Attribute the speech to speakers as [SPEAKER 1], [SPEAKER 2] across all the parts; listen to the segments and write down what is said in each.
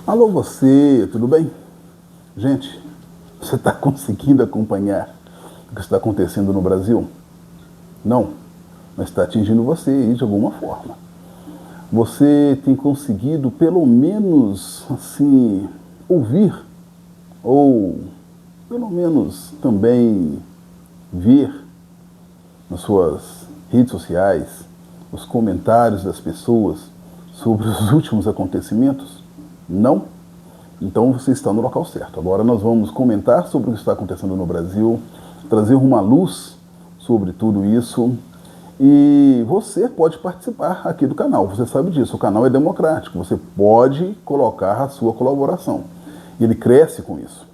[SPEAKER 1] Alô você, tudo bem? Gente, você está conseguindo acompanhar o que está acontecendo no Brasil? Não, mas está atingindo você aí de alguma forma. Você tem conseguido pelo menos assim ouvir ou pelo menos também ver nas suas redes sociais os comentários das pessoas sobre os últimos acontecimentos? Não? Então você está no local certo. Agora nós vamos comentar sobre o que está acontecendo no Brasil, trazer uma luz sobre tudo isso. E você pode participar aqui do canal, você sabe disso, o canal é democrático, você pode colocar a sua colaboração. E ele cresce com isso.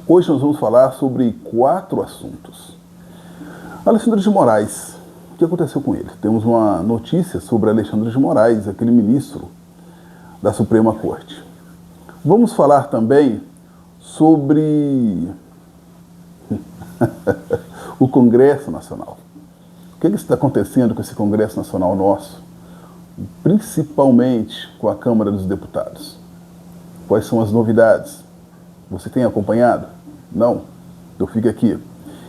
[SPEAKER 1] Hoje nós vamos falar sobre 4 assuntos. Alexandre de Moraes, o que aconteceu com ele? Temos uma notícia sobre Alexandre de Moraes, aquele ministro da Suprema Corte. Vamos falar também sobre o Congresso Nacional. O que está acontecendo com esse Congresso Nacional nosso, principalmente com a Câmara dos Deputados? Quais são as novidades? Você tem acompanhado? Não? Então fica aqui.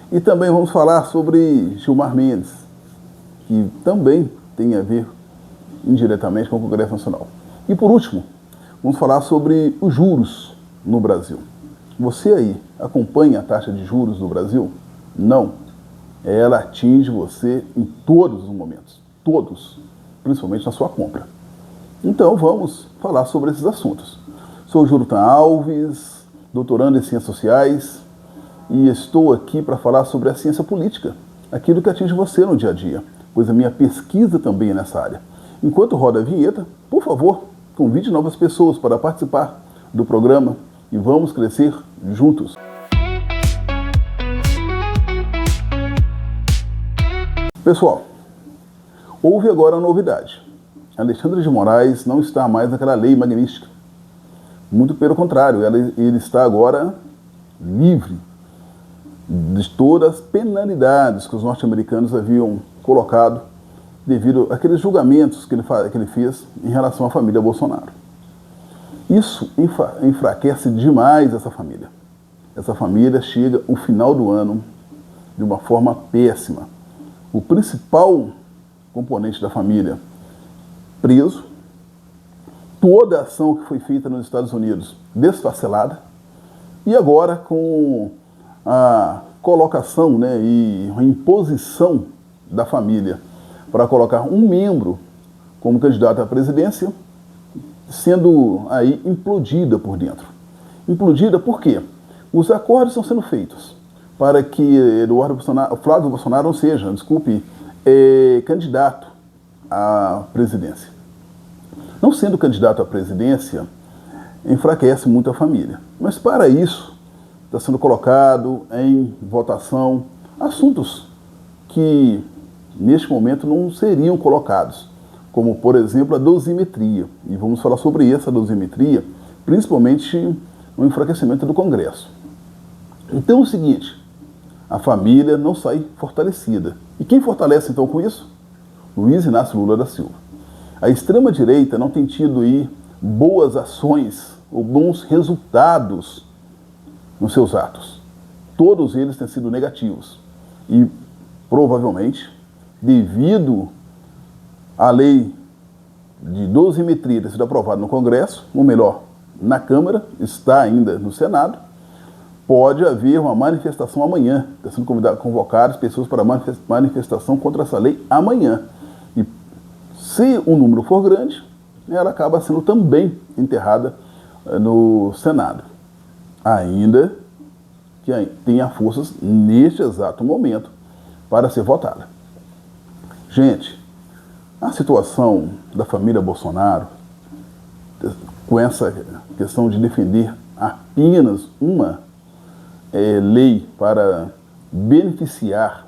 [SPEAKER 1] E também vamos falar sobre Gilmar Mendes, que também tem a ver indiretamente com o Congresso Nacional. E por último, vamos falar sobre os juros no Brasil. Você aí acompanha a taxa de juros no Brasil? Não. Ela atinge você em todos os momentos. Todos. Principalmente na sua compra. Então vamos falar sobre esses assuntos. Sou Jurutan Alves, doutorando em Ciências Sociais, e estou aqui para falar sobre a ciência política, aquilo que atinge você no dia a dia, pois a minha pesquisa também é nessa área. Enquanto roda a vinheta, por favor, convide novas pessoas para participar do programa e vamos crescer juntos. Pessoal, houve agora a novidade. Alexandre de Moraes não está mais naquela lei magnífica. Muito pelo contrário, ele está agora livre de todas as penalidades que os norte-americanos haviam colocado devido àqueles julgamentos que ele fez em relação à família Bolsonaro. Isso enfraquece demais essa família. Essa família chega ao final do ano de uma forma péssima. O principal componente da família preso, toda a ação que foi feita nos Estados Unidos desfacelada, e agora com a colocação, e a imposição da família para colocar um membro como candidato à presidência, sendo aí implodida por dentro. Implodida por quê? Os acordos estão sendo feitos para que Flávio Bolsonaro não seja, candidato à presidência. Não sendo candidato à presidência, enfraquece muito a família. Mas para isso, está sendo colocado em votação assuntos que, neste momento, não seriam colocados, como, por exemplo, a dosimetria. E vamos falar sobre essa dosimetria, principalmente no enfraquecimento do Congresso. Então é o seguinte, a família não sai fortalecida. E quem fortalece então com isso? Luiz Inácio Lula da Silva. A extrema-direita não tem tido aí boas ações ou bons resultados nos seus atos. Todos eles têm sido negativos. E, provavelmente, devido à lei de dosimetria ter sido aprovada no Congresso, ou melhor, na Câmara, está ainda no Senado, pode haver uma manifestação amanhã. Está sendo convocadas pessoas para manifestação contra essa lei amanhã. E se o número for grande, ela acaba sendo também enterrada no Senado. Ainda que tenha forças neste exato momento para ser votada. Gente, a situação da família Bolsonaro, com essa questão de defender apenas uma lei para beneficiar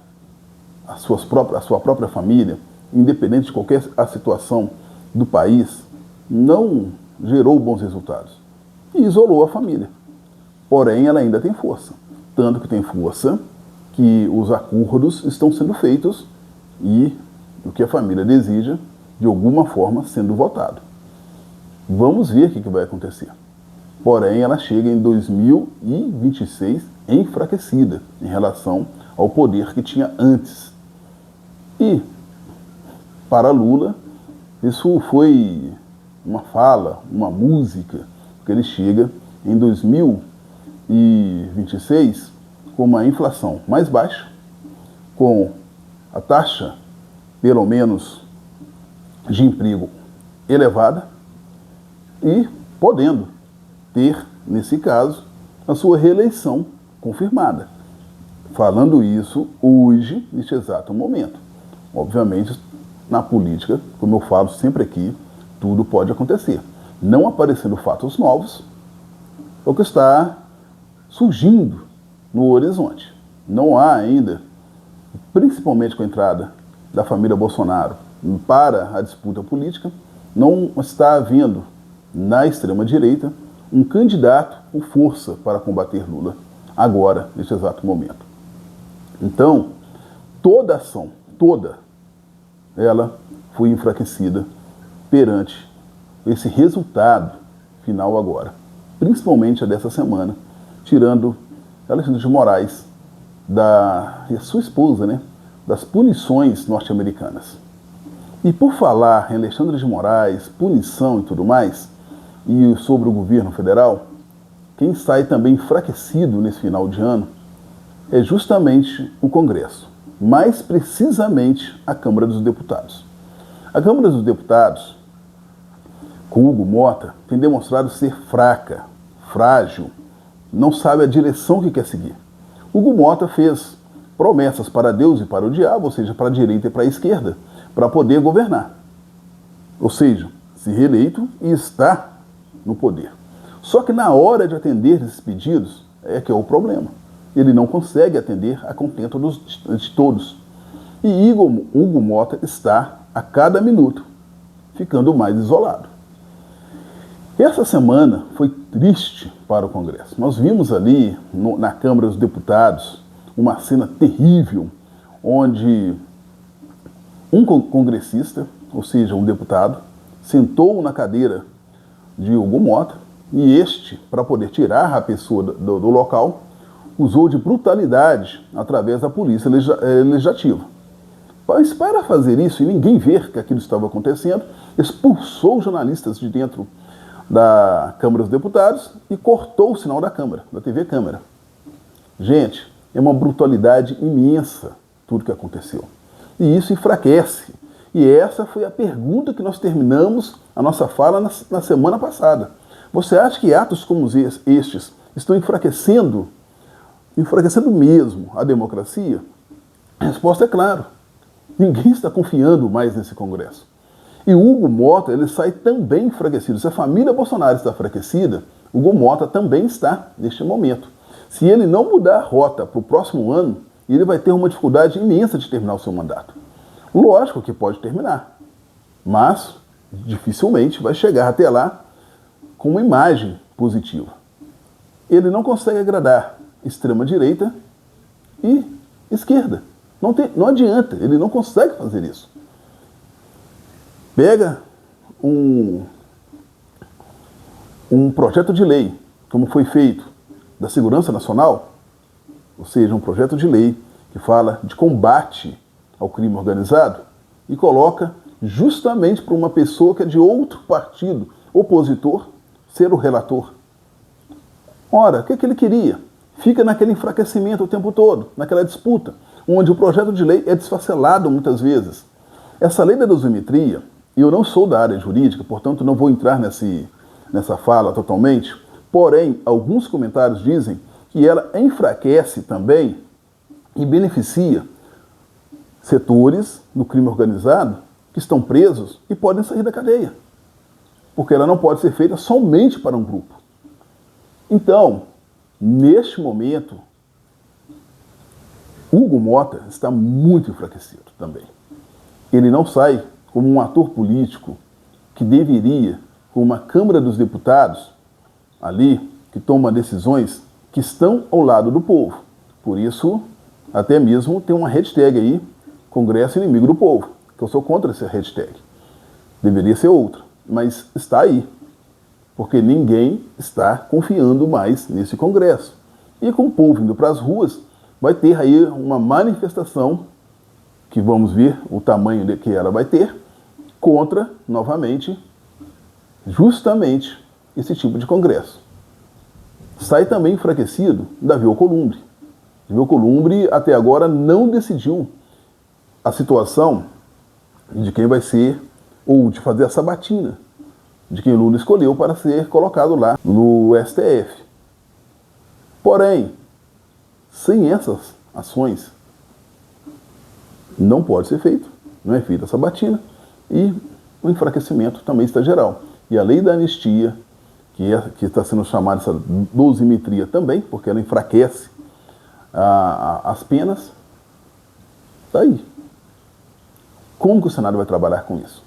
[SPEAKER 1] a sua própria família, independente de qualquer situação do país, não gerou bons resultados e isolou a família. Porém, ela ainda tem força. Tanto que tem força que os acordos estão sendo feitos e o que a família deseja, de alguma forma, sendo votado. Vamos ver o que vai acontecer. Porém, ela chega em 2026 enfraquecida em relação ao poder que tinha antes. E, para Lula, isso foi uma fala, uma música, porque ele chega em 2026 com uma inflação mais baixa, com a taxa, pelo menos, de emprego elevada e podendo ter, nesse caso, a sua reeleição confirmada. Falando isso hoje, neste exato momento. Obviamente, na política, como eu falo sempre aqui, tudo pode acontecer. Não aparecendo fatos novos, é o que está surgindo no horizonte. Não há ainda, principalmente com a entrada da família Bolsonaro para a disputa política, não está havendo na extrema-direita um candidato com força para combater Lula, agora, neste exato momento. Então, toda ação, ela foi enfraquecida perante esse resultado final agora, principalmente a dessa semana, tirando Alexandre de Moraes e a sua esposa, né, das punições norte-americanas. E por falar em Alexandre de Moraes, punição e tudo mais, e sobre o governo federal, quem sai também enfraquecido nesse final de ano é justamente o Congresso, mais precisamente a Câmara dos Deputados. A Câmara dos Deputados, com Hugo Mota, tem demonstrado ser fraca, frágil, não sabe a direção que quer seguir. Hugo Mota fez promessas para Deus e para o diabo, ou seja, para a direita e para a esquerda, para poder governar. Ou seja, se reeleito e está no poder. Só que na hora de atender esses pedidos é que é o problema. Ele não consegue atender a contento de todos. E Hugo Mota está, a cada minuto, ficando mais isolado. Essa semana foi triste para o Congresso. Nós vimos ali na Câmara dos Deputados uma cena terrível, onde um congressista, ou seja, um deputado, sentou na cadeira de Hugo Mota e este, para poder tirar a pessoa do local, usou de brutalidade através da polícia legislativa. Mas para fazer isso e ninguém ver que aquilo estava acontecendo, expulsou os jornalistas de dentro da Câmara dos Deputados e cortou o sinal da Câmara, da TV Câmara. Gente, é uma brutalidade imensa tudo que aconteceu. E isso enfraquece. E essa foi a pergunta que nós terminamos a nossa fala na semana passada. Você acha que atos como estes estão enfraquecendo mesmo a democracia? A resposta é claro. Ninguém está confiando mais nesse Congresso. E o Hugo Mota, ele sai também enfraquecido. Se a família Bolsonaro está enfraquecida, o Hugo Mota também está neste momento. Se ele não mudar a rota para o próximo ano, ele vai ter uma dificuldade imensa de terminar o seu mandato. Lógico que pode terminar, mas dificilmente vai chegar até lá com uma imagem positiva. Ele não consegue agradar extrema-direita e esquerda. Não adianta, ele não consegue fazer isso. Pega um projeto de lei, como foi feito, da Segurança Nacional, ou seja, um projeto de lei que fala de combate ao crime organizado, e coloca justamente para uma pessoa que é de outro partido opositor ser o relator. Ora, o que ele queria? Fica naquele enfraquecimento o tempo todo, naquela disputa, onde o projeto de lei é desfacelado muitas vezes. Essa lei da dosimetria, e eu não sou da área jurídica, portanto não vou entrar nessa fala totalmente, porém, alguns comentários dizem que ela enfraquece também e beneficia setores do crime organizado que estão presos e podem sair da cadeia, porque ela não pode ser feita somente para um grupo. Então, neste momento, Hugo Mota está muito enfraquecido também. Ele não sai como um ator político que deveria, com uma Câmara dos Deputados, ali, que toma decisões que estão ao lado do povo. Por isso, até mesmo tem uma hashtag aí, Congresso Inimigo do Povo, que eu sou contra essa hashtag. Deveria ser outra, mas está aí. porque ninguém está confiando mais nesse Congresso. E com o povo indo para as ruas, vai ter aí uma manifestação, que vamos ver o tamanho que ela vai ter, contra, novamente, justamente esse tipo de Congresso. Sai também enfraquecido Davi Alcolumbre. Davi Alcolumbre até agora não decidiu a situação de quem vai ser, ou de fazer a sabatina, de quem Lula escolheu para ser colocado lá no STF. Porém, sem essas ações, não pode ser feito, não é feita a sabatina, e o enfraquecimento também está geral. E a lei da anistia, que está sendo chamada essa dosimetria também, porque ela enfraquece as penas, está aí. Como que o Senado vai trabalhar com isso?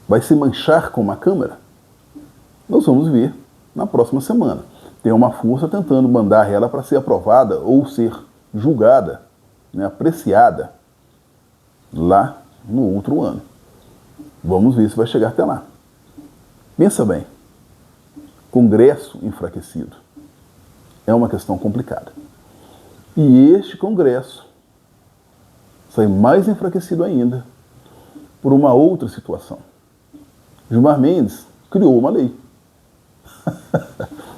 [SPEAKER 1] Vai se manchar com uma Câmara? Nós vamos ver na próxima semana. Tem uma força tentando mandar ela para ser aprovada ou ser julgada, né, apreciada, lá no outro ano. Vamos ver se vai chegar até lá. Pensa bem, Congresso enfraquecido é uma questão complicada. E este Congresso sai mais enfraquecido ainda por uma outra situação. Gilmar Mendes criou uma lei.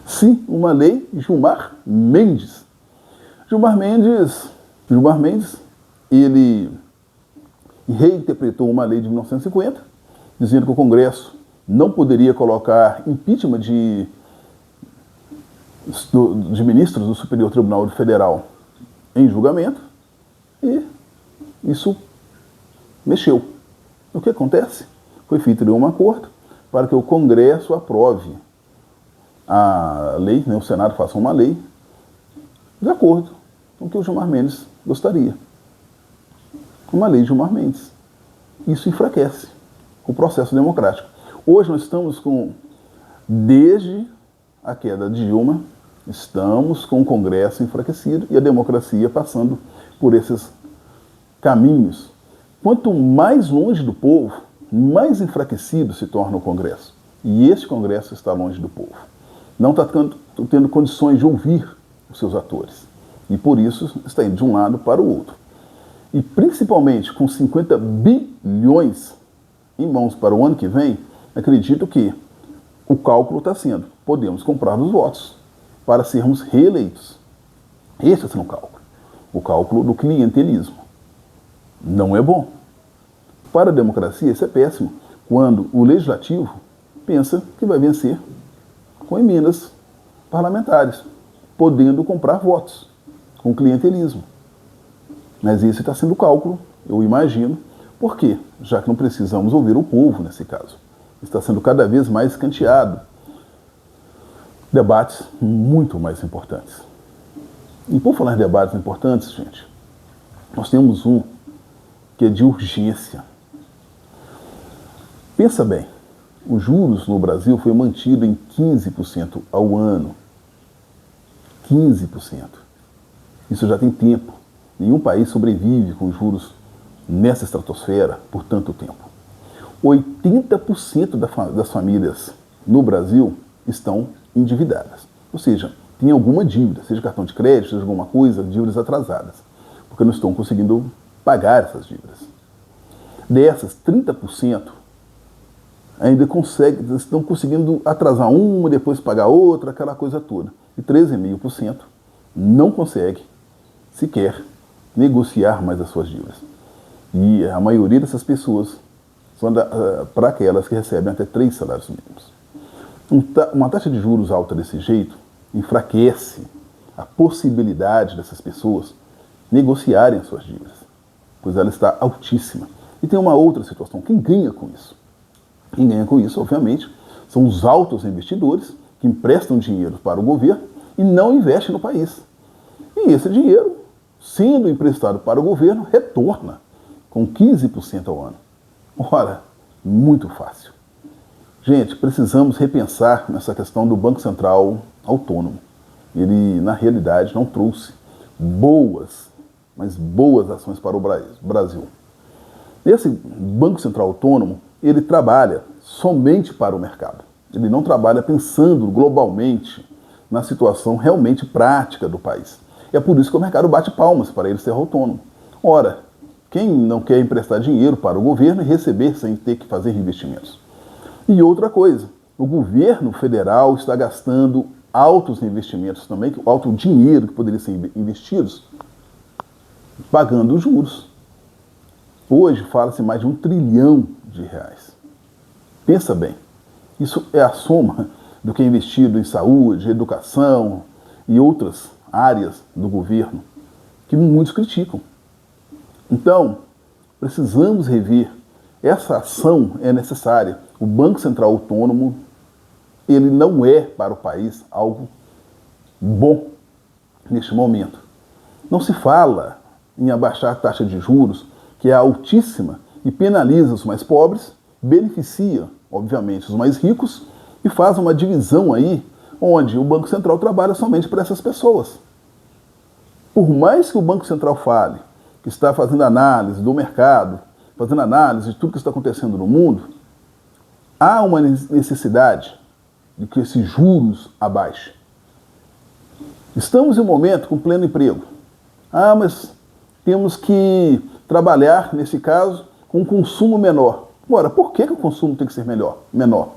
[SPEAKER 1] Sim, uma lei Gilmar Mendes. Gilmar Mendes, ele reinterpretou uma lei de 1950, dizendo que o Congresso não poderia colocar impeachment de ministros do Superior Tribunal Federal em julgamento, e isso mexeu. O que acontece? Foi feito um acordo para que o Congresso aprove a lei, né, o Senado faça uma lei de acordo com o que o Gilmar Mendes gostaria. Uma lei de Gilmar Mendes. Isso enfraquece o processo democrático. Hoje nós estamos com, desde a queda de Dilma, estamos com o Congresso enfraquecido e a democracia passando por esses caminhos. Quanto mais longe do povo, mais enfraquecido se torna o Congresso. E esse Congresso está longe do povo. Não está tendo condições de ouvir os seus atores. E por isso está indo de um lado para o outro. E principalmente com 50 bilhões em mãos para o ano que vem, acredito que o cálculo está sendo: podemos comprar os votos para sermos reeleitos. Esse é o cálculo. O cálculo do clientelismo. Não é bom. Para a democracia, isso é péssimo, quando o legislativo pensa que vai vencer com emendas parlamentares, podendo comprar votos, com clientelismo. Mas esse está sendo o cálculo, eu imagino. Por quê? Já que não precisamos ouvir o povo nesse caso. Está sendo cada vez mais escanteado. Debates muito mais importantes. E por falar em debates importantes, gente, nós temos um que é de urgência. Pensa bem, os juros no Brasil foi mantido em 15% ao ano. 15%. Isso já tem tempo. Nenhum país sobrevive com juros nessa estratosfera por tanto tempo. 80% das famílias no Brasil estão endividadas. Ou seja, tem alguma dívida, seja cartão de crédito, seja alguma coisa, dívidas atrasadas, porque não estão conseguindo pagar essas dívidas. Dessas, 30% ainda estão conseguindo atrasar uma, depois pagar outra, aquela coisa toda. E 13,5% não consegue sequer negociar mais as suas dívidas. E a maioria dessas pessoas são para aquelas que recebem até 3 salários mínimos. Uma taxa de juros alta desse jeito enfraquece a possibilidade dessas pessoas negociarem as suas dívidas, pois ela está altíssima. E tem uma outra situação: quem ganha com isso? Quem ganha com isso, obviamente, são os altos investidores que emprestam dinheiro para o governo e não investem no país. E esse dinheiro, sendo emprestado para o governo, retorna com 15% ao ano. Ora, muito fácil. Gente, precisamos repensar nessa questão do Banco Central autônomo. Ele, na realidade, não trouxe boas ações para o Brasil. Esse Banco Central autônomo, ele trabalha somente para o mercado. Ele não trabalha pensando globalmente na situação realmente prática do país. E é por isso que o mercado bate palmas para ele ser autônomo. Ora, quem não quer emprestar dinheiro para o governo e receber sem ter que fazer investimentos? E outra coisa, o governo federal está gastando altos investimentos também, alto dinheiro que poderia ser investidos, pagando juros. Hoje fala-se mais de R$1 trilhão. Pensa bem, isso é a soma do que é investido em saúde, educação e outras áreas do governo que muitos criticam. Então, precisamos rever. Essa ação é necessária. O Banco Central Autônomo, ele não é para o país algo bom neste momento. Não se fala em abaixar a taxa de juros, que é altíssima e penaliza os mais pobres, beneficia, obviamente, os mais ricos e faz uma divisão aí onde o Banco Central trabalha somente para essas pessoas. Por mais que o Banco Central fale que está fazendo análise do mercado, fazendo análise de tudo que está acontecendo no mundo, há uma necessidade de que esses juros abaixem. Estamos em um momento com pleno emprego. Mas temos que trabalhar, nesse caso, com um consumo menor. Ora, por que o consumo tem que ser menor?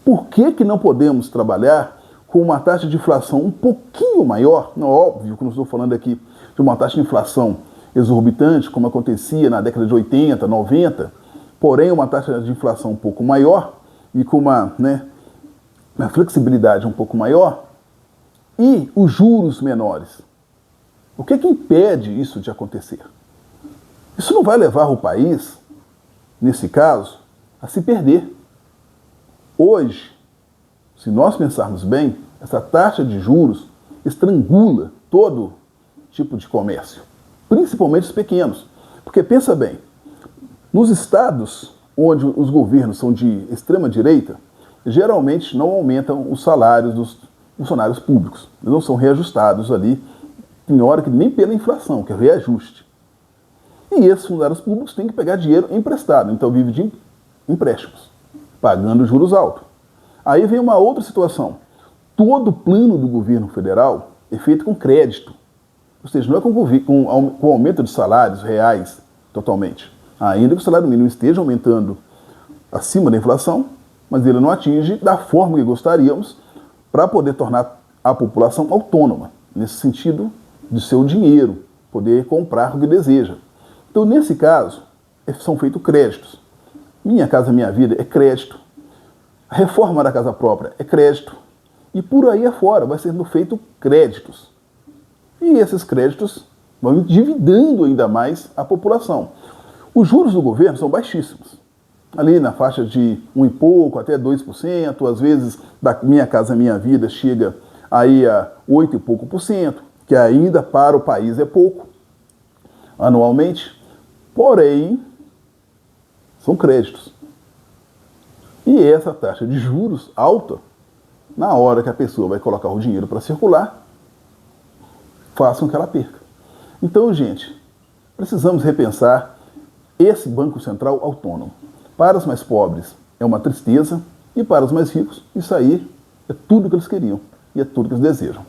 [SPEAKER 1] Por que não podemos trabalhar com uma taxa de inflação um pouquinho maior? Não, óbvio que não estou falando aqui de uma taxa de inflação exorbitante, como acontecia na década de 80, 90, porém uma taxa de inflação um pouco maior e com uma flexibilidade um pouco maior e os juros menores. O que impede isso de acontecer? Isso não vai levar o país, nesse caso, a se perder. Hoje, se nós pensarmos bem, essa taxa de juros estrangula todo tipo de comércio, principalmente os pequenos. Porque pensa bem, nos estados onde os governos são de extrema direita, geralmente não aumentam os salários dos funcionários públicos. Eles não são reajustados ali, tem hora que nem pela inflação, que é reajuste. E esses funcionários públicos têm que pegar dinheiro emprestado, então vive de empréstimos, pagando juros altos. Aí vem uma outra situação. Todo o plano do governo federal é feito com crédito. Ou seja, não é com aumento de salários reais totalmente. Ainda que o salário mínimo esteja aumentando acima da inflação, mas ele não atinge da forma que gostaríamos para poder tornar a população autônoma, nesse sentido de seu dinheiro, poder comprar o que deseja. Então, nesse caso, são feitos créditos. Minha Casa Minha Vida é crédito. A reforma da casa própria é crédito. E por aí afora vai sendo feito créditos. E esses créditos vão endividando ainda mais a população. Os juros do governo são baixíssimos. Ali na faixa de 1 e pouco, até 2%, às vezes da Minha Casa Minha Vida chega aí a 8 e pouco por cento, que ainda para o país é pouco, anualmente. Porém, são créditos. E essa taxa de juros alta, na hora que a pessoa vai colocar o dinheiro para circular, faça com que ela perca. Então, gente, precisamos repensar esse Banco Central autônomo. Para os mais pobres é uma tristeza e para os mais ricos isso aí é tudo que eles queriam e é tudo que eles desejam.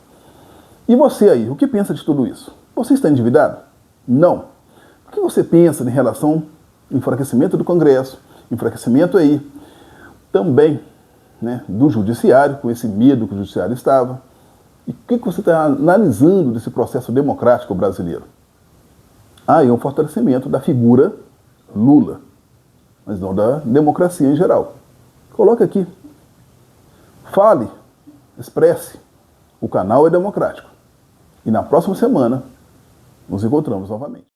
[SPEAKER 1] E você aí, o que pensa de tudo isso? Você está endividado? Não. O que você pensa em relação ao enfraquecimento do Congresso, enfraquecimento aí também do Judiciário, com esse medo que o Judiciário estava? E o que você está analisando desse processo democrático brasileiro? É um fortalecimento da figura Lula, mas não da democracia em geral. Coloque aqui. Fale, expresse. O canal é democrático. E na próxima semana nos encontramos novamente.